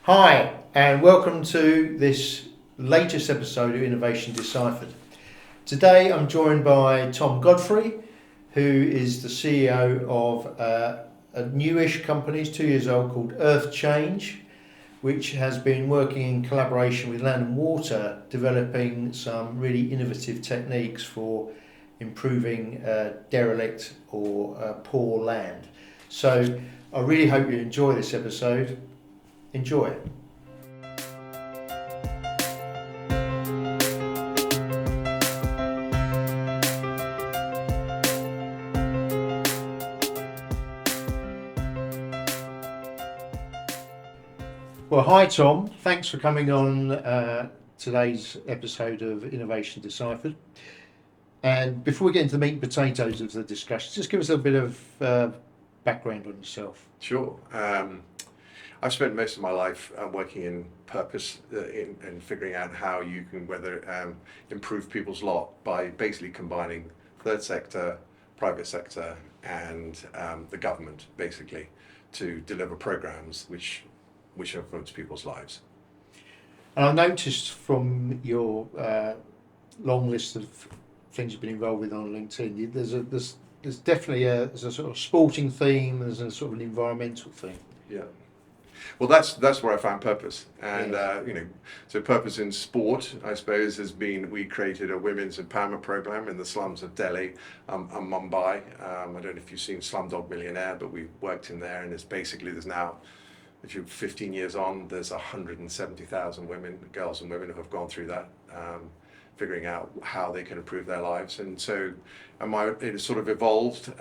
Hi, and welcome to this latest episode of Innovation Deciphered. Today I'm joined by Tom Godfrey, who is the CEO of a newish company, it's 2 years old, called Earth Change, which has been working in collaboration with Land and Water, developing some really innovative techniques for improving derelict or poor land. So I really hope you enjoy this episode. Enjoy. Well, hi Tom. Thanks for coming on today's episode of Innovation Deciphered. And before we get into the meat and potatoes of the discussion, just give us a bit of background on yourself. Sure. I've spent most of my life working in purpose in figuring out how you can improve people's lot by basically combining third sector, private sector, and the government basically to deliver programs which influence people's lives. And I noticed from your long list of things you've been involved with on LinkedIn, there's definitely a sort of sporting theme, there's a sort of an environmental theme. Yeah. Well, that's where I found purpose, and so purpose in sport, I suppose, has been we created a women's empowerment program in the slums of Delhi and Mumbai. I don't know if you've seen Slumdog Millionaire, but we worked in there, and there's now, if you're 15 years on, there's 170,000 girls and women who have gone through that, figuring out how they can improve their lives, and so it has sort of evolved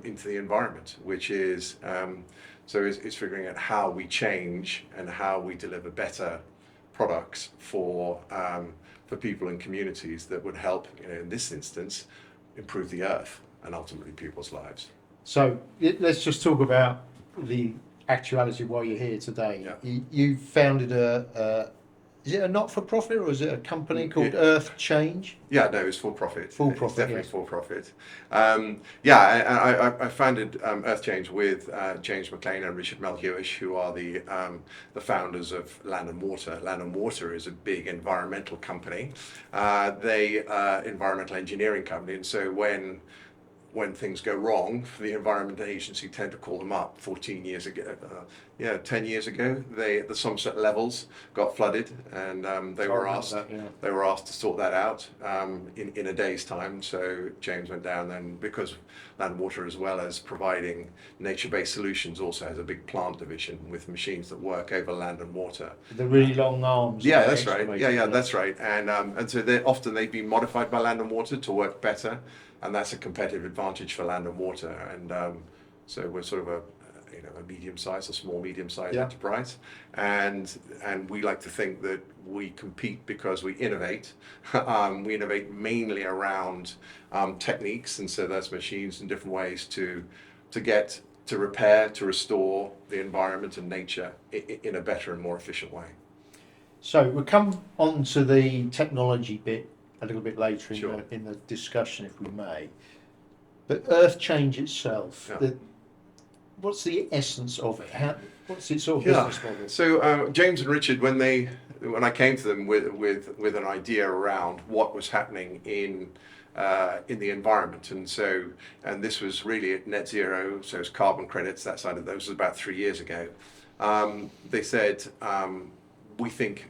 into the environment, which is. So it's figuring out how we change and how we deliver better products for people and communities that would help, in this instance, improve the earth and ultimately people's lives. So let's just talk about the actuality of why you're here today. Yeah. You founded is it a not-for-profit or is it a company called Earth Change? Yeah, no, it's for profit. For It's profit, definitely yes. for profit. I founded Earth Change with James McLean and Richard Melhewish, who are the founders of Land and Water. Land and Water is a big environmental company. Environmental engineering company, and so when things go wrong, the Environment Agency tend to call them up. 10 years ago, the Somerset levels got flooded, and they were asked to sort that out in a day's time. So James went down, and because Land and Water, as well as providing nature-based solutions, also has a big plant division with machines that work over land and water. The really long arms. Yeah, that's right. Yeah, that's right. And so they've been modified by Land and Water to work better. And that's a competitive advantage for Land and Water, and so we're sort of a small medium-sized enterprise, and we like to think that we compete because we innovate. We innovate mainly around techniques, and so that's machines in different ways to repair, to restore the environment and nature in a better and more efficient way. So we'll come on to the technology bit a little bit later in the discussion, if we may. But Earth Change itself, what's the essence of it? What's its sort of business model? So James and Richard, when I came to them with an idea around what was happening in the environment, and this was really at net zero, so it's carbon credits, that side of those was about 3 years ago. They said, we think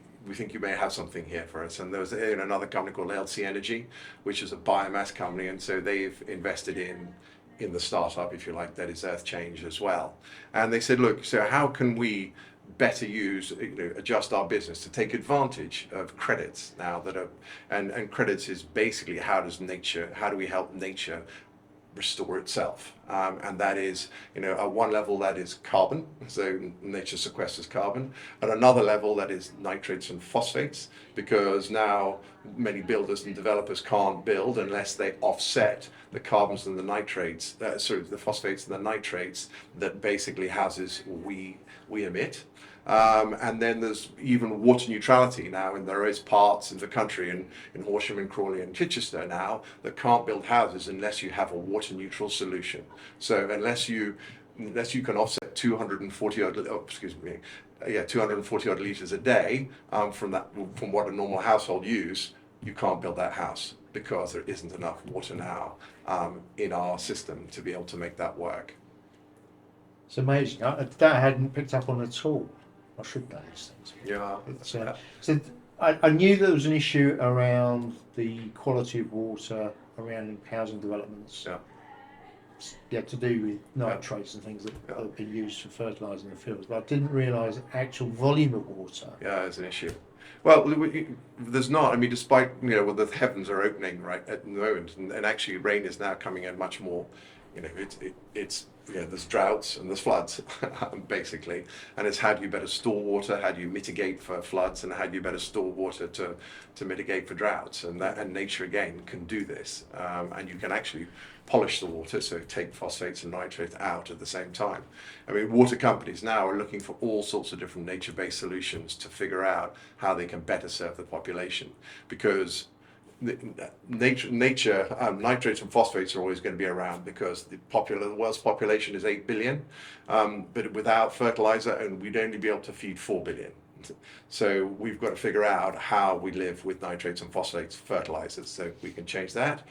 you may have something here for us. And there was another company called LC Energy, which is a biomass company, and so they've invested in the startup, if you like, that is Earth Change as well. And they said, look, so how can we better adjust our business to take advantage of credits now and credits is basically how do we help nature restore itself, and that is, at one level that is carbon, so nature sequesters carbon. At another level that is nitrates and phosphates, because now many builders and developers can't build unless they offset the carbons and the nitrates, the phosphates and the nitrates that basically houses we emit. And then there's even water neutrality now, and there is parts of the country in Horsham and Crawley and Chichester now that can't build houses unless you have a water neutral solution. So unless you unless you can offset 240 odd, 240 odd litres a day from what a normal household use, you can't build that house because there isn't enough water now in our system to be able to make that work. It's amazing. That I hadn't picked up on at all. I should know these things. Yeah. So I knew there was an issue around the quality of water around housing developments. Yeah. To do with nitrates and things that have been used for fertilising the fields, but I didn't realise the actual volume of water. Yeah, it's an issue. Well, there's not. I mean, despite the heavens are opening right at the moment, and actually rain is now coming in much more. It's there's droughts and there's floods basically, and it's how do you better store water, how do you mitigate for floods, and how do you better store water to mitigate for droughts, and nature again can do this, and you can actually polish the water, so take phosphates and nitrates out at the same time. I mean, water companies now are looking for all sorts of different nature-based solutions to figure out how they can better serve the population, because nature nitrates and phosphates are always going to be around, because the world's population is 8 billion, but without fertilizer, and we'd only be able to feed 4 billion. So we've got to figure out how we live with nitrates and phosphates fertilizers, so we can change that.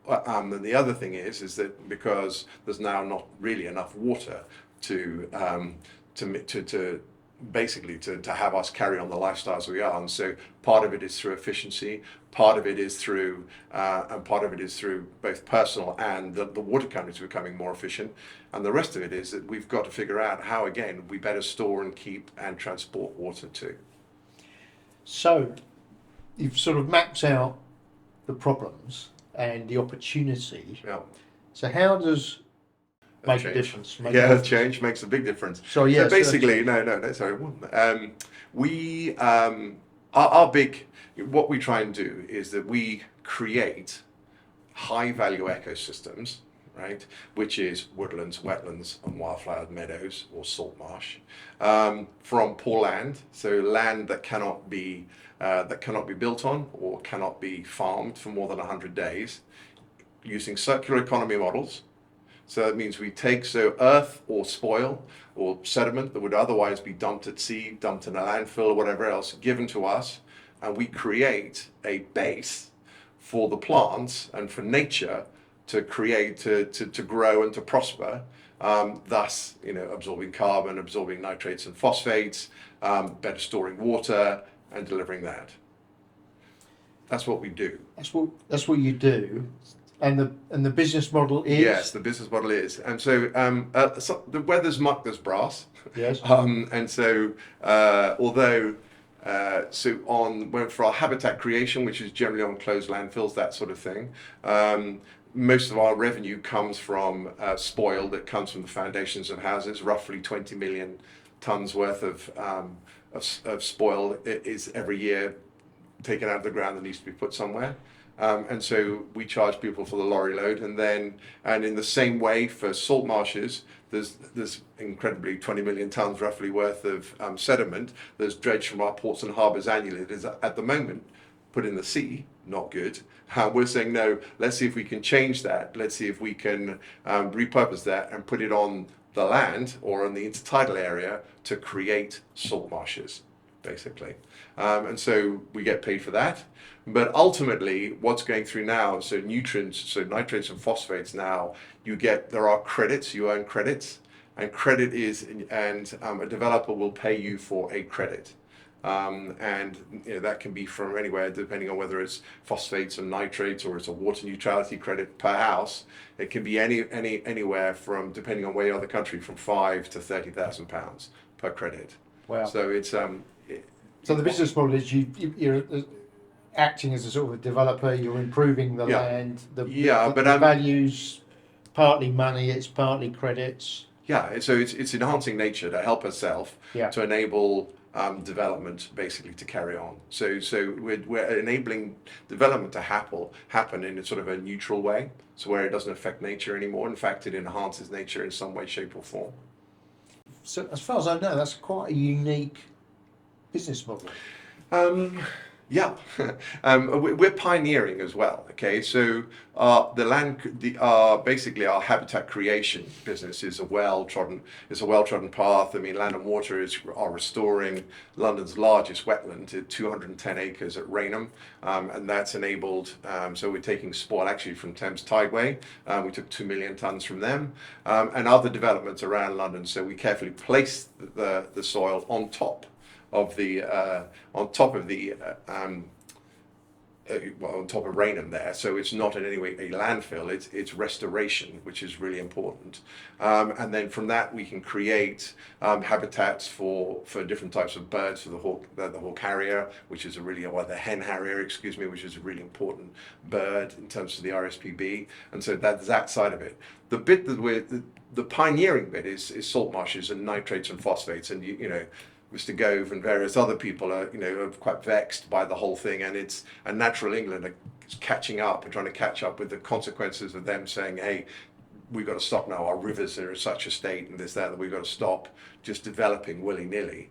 And the other thing is that because there's now not really enough water to basically to have us carry on the lifestyles we are, and so part of it is through efficiency, part of it is through both personal and the water companies becoming more efficient, and the rest of it is that we've got to figure out how again we better store and keep and transport water too. So you've sort of mapped out the problems and the opportunity. Yeah. So how does make a difference? Change makes a big difference. So basically, sorry. What we try and do is that we create high value ecosystems, right? Which is woodlands, wetlands, and wildflower meadows or salt marsh, from poor land, so land that cannot be built on or cannot be farmed for more than 100 days, using circular economy models. So that means we take earth or spoil or sediment that would otherwise be dumped at sea, dumped in a landfill or whatever else, given to us, and we create a base for the plants and for nature to create, to grow and to prosper, thus absorbing carbon, absorbing nitrates and phosphates, better storing water and delivering that. That's what we do. That's what you do. And the business model is? Yes, the business model is. And so, where there's muck, there's brass. Yes. And so, for our habitat creation, which is generally on closed landfills, that sort of thing, most of our revenue comes from spoil that comes from the foundations of houses. Roughly 20 million tons worth of spoil is every year taken out of the ground that needs to be put somewhere. And so we charge people for the lorry load, and in the same way for salt marshes, there's incredibly 20 million tons roughly worth of sediment that's dredged from our ports and harbours annually. It is at the moment put in the sea, not good. We're saying no, let's see if we can change that. Let's see if we can repurpose that and put it on the land or on the intertidal area to create salt marshes, basically. And so we get paid for that. But ultimately, what's going through now, so nutrients, so nitrates and phosphates now, there are credits, you earn credits, and a developer will pay you for a credit. And that can be from anywhere, depending on whether it's phosphates and nitrates or it's a water neutrality credit per house. It can be anywhere from, depending on where you are in the country, from £5,000 to £30,000 per credit. Wow. So it's so the business model is you're acting as a sort of a developer. You're improving the land. The values, partly money, it's partly credits. Yeah, so it's enhancing nature to help herself to enable development basically to carry on. So we're enabling development to happen in a sort of a neutral way, so where it doesn't affect nature anymore. In fact, it enhances nature in some way, shape, or form. So as far as I know, that's quite a unique business model. Yeah, we're pioneering as well. Okay, so basically our habitat creation business is a well trodden path. I mean, Land and Water are restoring London's largest wetland at 210 acres at Rainham, and that's enabled. So we're taking spoil actually from Thames Tideway. We took 2 million tons from them, and other developments around London. So we carefully place the soil of the on top of the on top of Rainham there, so it's not in any way a landfill. It's restoration, which is really important. And then from that we can create habitats for different types of birds, for the hawk harrier, which is the hen harrier, excuse me, which is a really important bird in terms of the RSPB. And so that's that side of it. The bit that the pioneering bit is salt marshes and nitrates and phosphates, and Mr. Gove and various other people are quite vexed by the whole thing, and Natural England is catching up and trying to catch up with the consequences of them saying, hey, we've got to stop now. Our rivers are in such a state and that we've got to stop just developing willy-nilly.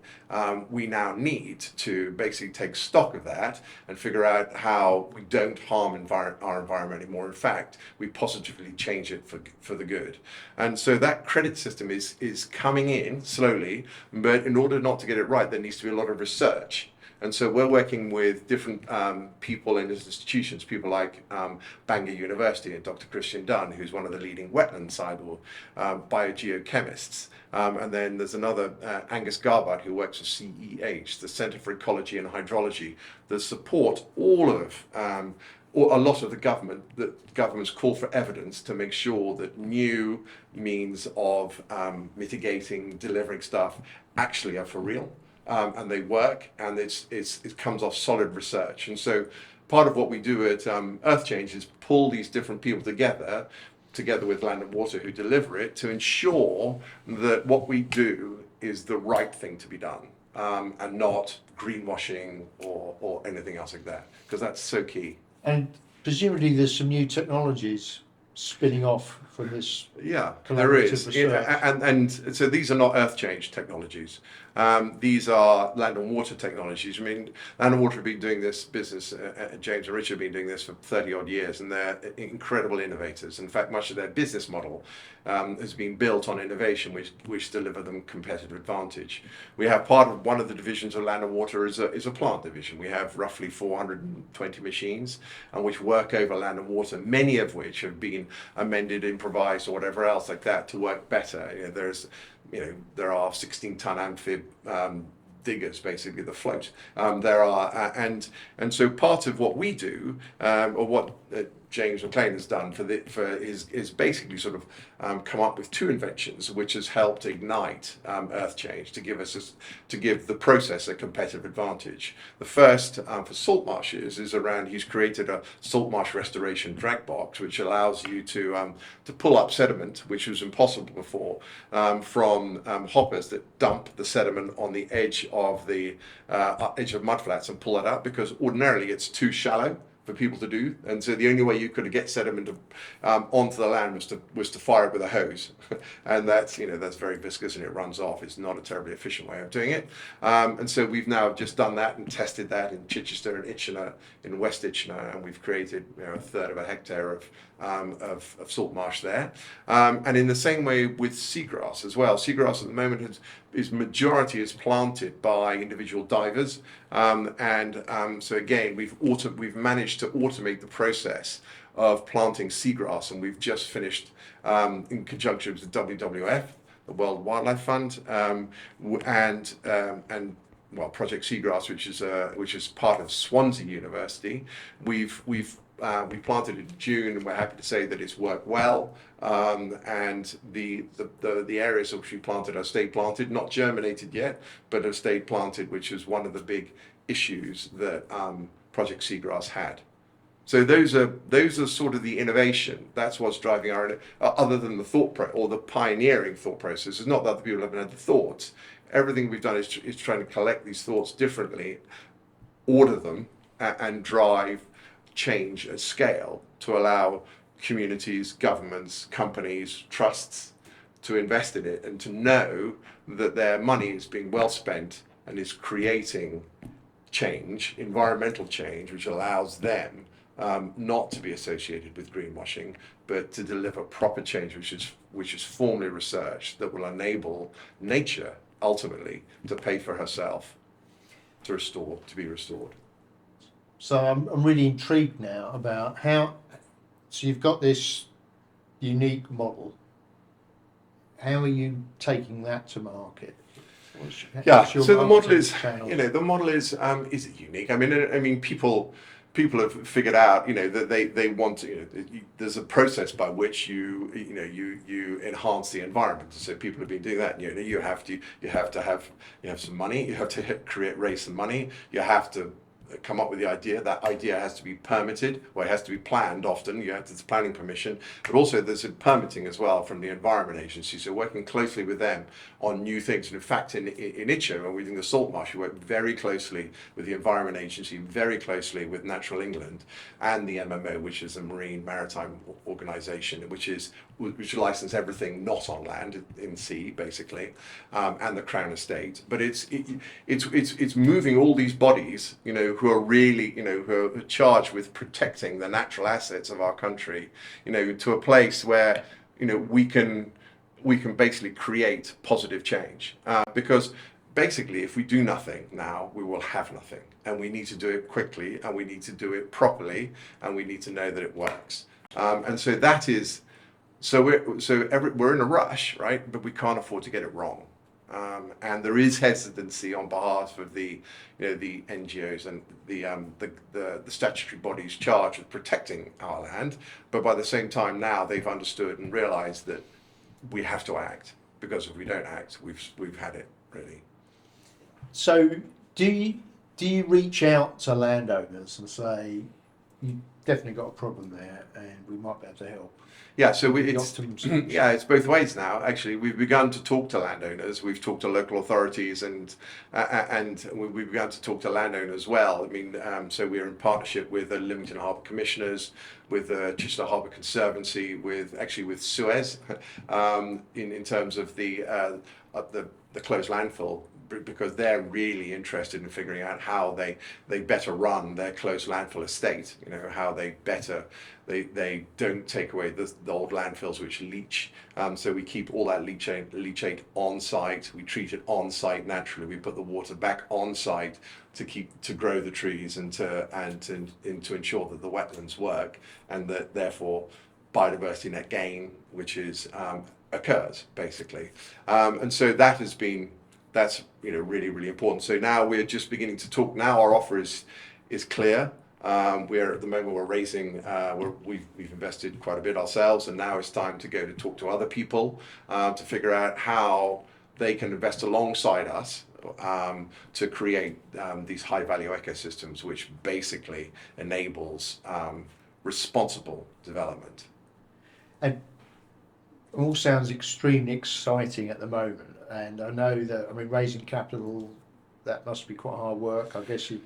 We now need to basically take stock of that and figure out how we don't harm our environment anymore. In fact, we positively change it for the good. And so that credit system is coming in slowly, but in order not to get it right, there needs to be a lot of research. And so we're working with different people in institutions, people like Bangor University and Dr. Christian Dunn, who's one of the leading wetland cyber biogeochemists. And then there's another, Angus Garbard, who works at CEH, the Centre for Ecology and Hydrology, that support a lot of the government's call for evidence to make sure that new means of mitigating, delivering stuff actually are for real. And they work, and it comes off solid research. And so part of what we do at Earth Change is pull these different people together with Land and Water who deliver it, to ensure that what we do is the right thing to be done, and not greenwashing or anything else like that, because that's so key. And presumably there's some new technologies spinning off from this. Yeah, there is. And so these are not Earth Change technologies. These are Land and Water technologies. I mean, Land and Water have been doing this business, James and Richard have been doing this for 30 odd years, and they're incredible innovators. In fact, much of their business model has been built on innovation, which deliver them competitive advantage. We have one of the divisions of Land and Water is a plant division. We have roughly 420 machines, which work over land and water, many of which have been amended, improvised, or whatever else like that to work better. There are 16-ton amphib diggers basically that float. And so part of what we do, or what James McLean has done is basically sort of come up with two inventions which has helped ignite Earth Change to give the process a competitive advantage. The first for salt marshes is around. He's created a salt marsh restoration drag box, which allows you to pull up sediment, which was impossible before, from hoppers that dump the sediment on the edge of mudflats and pull it up, because ordinarily it's too shallow for people to do, and so the only way you could get sediment onto the land was to fire it with a hose, and that's very viscous and it runs off. It's not a terribly efficient way of doing it, and so we've now just done that and tested that in Chichester and Itchenor, in West Itchenor, and we've created a third of a hectare of salt marsh there, and in the same way with seagrass as well. Seagrass at the moment majority is planted by individual divers, so again we've managed to automate the process of planting seagrass, and we've just finished in conjunction with the WWF, the World Wildlife Fund, and Project Seagrass, which is part of Swansea University. We planted it in June, and we're happy to say that it's worked well. And the areas which we planted are stayed planted, not germinated yet, but have stayed planted, which is one of the big issues that Project Seagrass had. So those are sort of the innovation. That's what's driving our other than the the pioneering thought process. It's not that other people haven't had the thoughts. Everything we've done is trying to collect these thoughts differently, order them, and drive change at scale to allow communities, governments, companies, trusts to invest in it, and to know that their money is being well spent and is creating change, environmental change, which allows them not to be associated with greenwashing, but to deliver proper change, which is formally researched, that will enable nature ultimately to pay for herself, to be restored. So I'm really intrigued now about how. So you've got this unique model. How are you taking that to market? What's your So the model marketing is, channels? the model is unique. I mean, people have figured out, that they want to, there's a process by which you enhance the environment. So people have been doing that. You have some money. You have to raise some money. You have to come up with the idea. That idea has to be permitted, or it has to be planned. Often there's planning permission, but also there's a permitting as well from the Environment Agency. So working closely with them on new things. And in fact, in Itcher, when we're doing the salt marsh, we work very closely with the Environment Agency, very closely with Natural England and the MMO, which is a Marine Maritime Organisation, which license everything not on land, in sea, basically, and the Crown Estate. But it's moving all these bodies, who are really, who are charged with protecting the natural assets of our country, to a place where, we can basically create positive change. Because basically, if we do nothing now, we will have nothing, and we need to do it quickly, and we need to do it properly, and we need to know that it works. And so that is. So we're in a rush, right? But we can't afford to get it wrong. And there is hesitancy on behalf of the NGOs and the statutory bodies charged with protecting our land. But by the same time, now they've understood and realised that we have to act, because if we don't act, we've had it, really. So do you reach out to landowners and say, you definitely got a problem there, and we might be able to help? Yeah, so it's both ways now. Actually, we've begun to talk to landowners. We've talked to local authorities, and we've begun to talk to landowners as well. I mean, so we're in partnership with the Lymington Harbour Commissioners, with the Chichester Harbour Conservancy, with Suez, in terms of the closed landfill, because they're really interested in figuring out how they better run their closed landfill estate. How they don't take away the old landfills which leach. So we keep all that leachate on site. We treat it on site naturally. We put the water back on site to grow the trees and to ensure that the wetlands work, and that therefore biodiversity net gain, which is occurs basically. And so that's really, really important. So now we're just beginning to talk. Now our offer is clear. We're at the moment we're raising. We've invested quite a bit ourselves, and now it's time to go to talk to other people to figure out how they can invest alongside us to create these high value ecosystems, which basically enables responsible development. And it all sounds extremely exciting at the moment. And I know that, raising capital, that must be quite hard work. I guess you're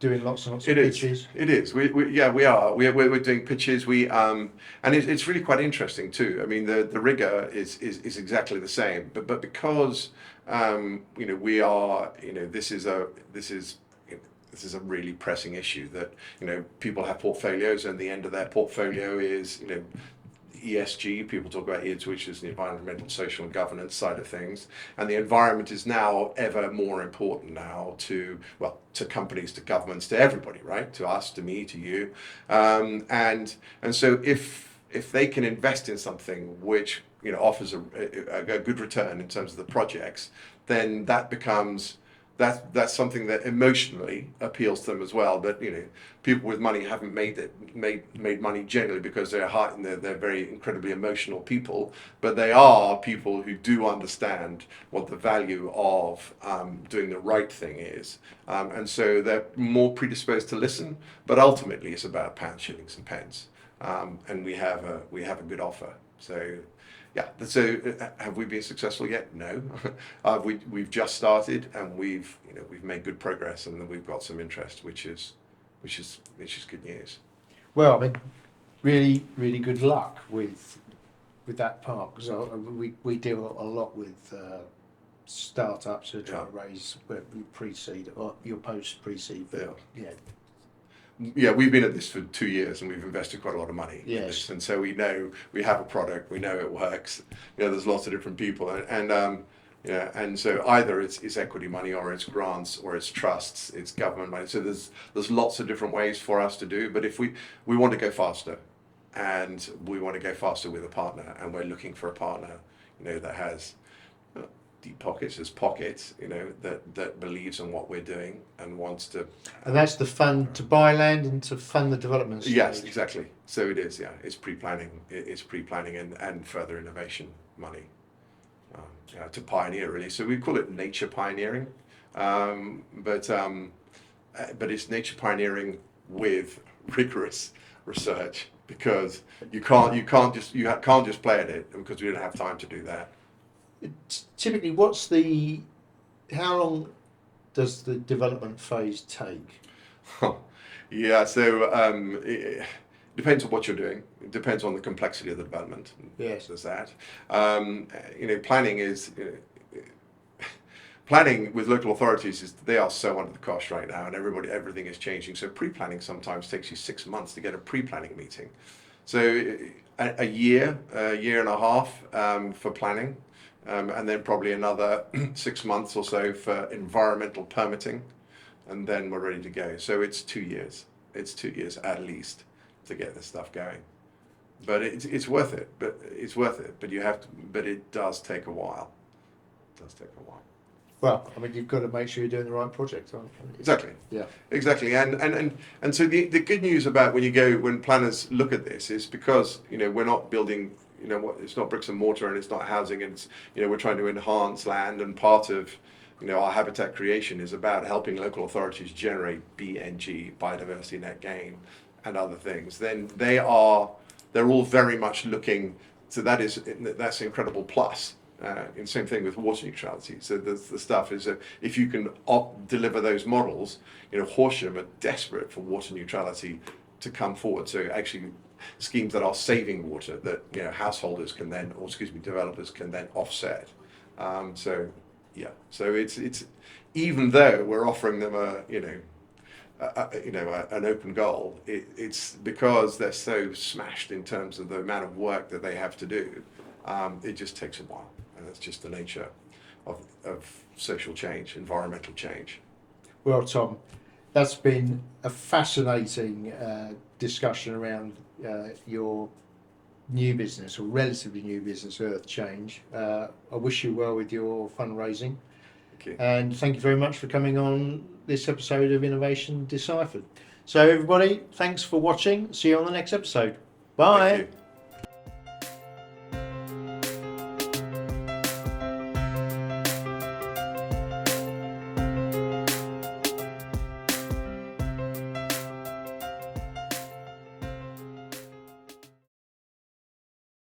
doing lots and lots of pitches. It is. We are. We're doing pitches. And it's really quite interesting too. I mean, the rigor is exactly the same. But because we are, this is a really pressing issue that people have portfolios, and the end of their portfolio is ESG. People talk about ESG, which is the environmental, social, and governance side of things, and the environment is now ever more important now to companies, to governments, to everybody, right? To us, to me, to you, and so if they can invest in something which offers a good return in terms of the projects, then that becomes. That's something that emotionally appeals to them as well. But people with money haven't made money generally because they're very incredibly emotional people. But they are people who do understand what the value of doing the right thing is, and so they're more predisposed to listen. But ultimately, it's about pounds, shillings, and pence, and we have a good offer. So. Yeah. So, have we been successful yet? No. We've just started, and we've made good progress, and we've got some interest, which is good news. Well, really, really good luck with that part, because we deal a lot with startups who are trying to raise pre-seed or your post-pre-seed. But Yeah, we've been at this for 2 years and we've invested quite a lot of money in Yes. this, and so we know we have a product, we know it works. There's lots of different people, and so either it's equity money or it's grants or it's trusts, it's government money. So there's lots of different ways for us to do. But if we want to go faster, and we want to go faster with a partner, and we're looking for a partner, that has deep pockets as pockets, that believes in what we're doing and wants to. And that's the fund to buy land and to fund the development stage. Yes, exactly. So it is. Yeah, it's pre-planning. It's pre-planning and further innovation money to pioneer, really. So we call it nature pioneering, but it's nature pioneering with rigorous research, because you can't just play at it, because we don't have time to do that. Typically, how long does the development phase take? Yeah, so it depends on what you're doing. It depends on the complexity of the development. Yes. There's that. Planning with local authorities they are so under the cosh right now, and everything is changing. So pre-planning sometimes takes you 6 months to get a pre-planning meeting. So a year and a half for planning. And then probably another 6 months or so for environmental permitting, and then we're ready to go. So it's 2 years. It's 2 years at least to get this stuff going. But it's worth it. But you have to. But it does take a while. It does take a while. Well, I mean, you've got to make sure you're doing the right project, aren't you? Exactly. Yeah. Exactly. And so the good news about when planners look at this is because we're not building. It's not bricks and mortar, and it's not housing, and we're trying to enhance land, and part of our habitat creation is about helping local authorities generate BNG, biodiversity net gain, and other things. Then they're all very much looking. So that's an incredible plus. And same thing with water neutrality. So the stuff is that if you can deliver those models, Horsham are desperate for water neutrality to come forward. So actually, schemes that are saving water that householders can then, developers can then offset. So it's even though we're offering them an open goal, it's because they're so smashed in terms of the amount of work that they have to do. It just takes a while, and that's just the nature of social change, environmental change. Well, Tom, that's been a fascinating discussion around your new business, or relatively new business, Earth Change. I wish you well with your fundraising. Thank you. And thank you very much for coming on this episode of Innovation Deciphered. So everybody, thanks for watching. See you on the next episode. Bye. Thank you.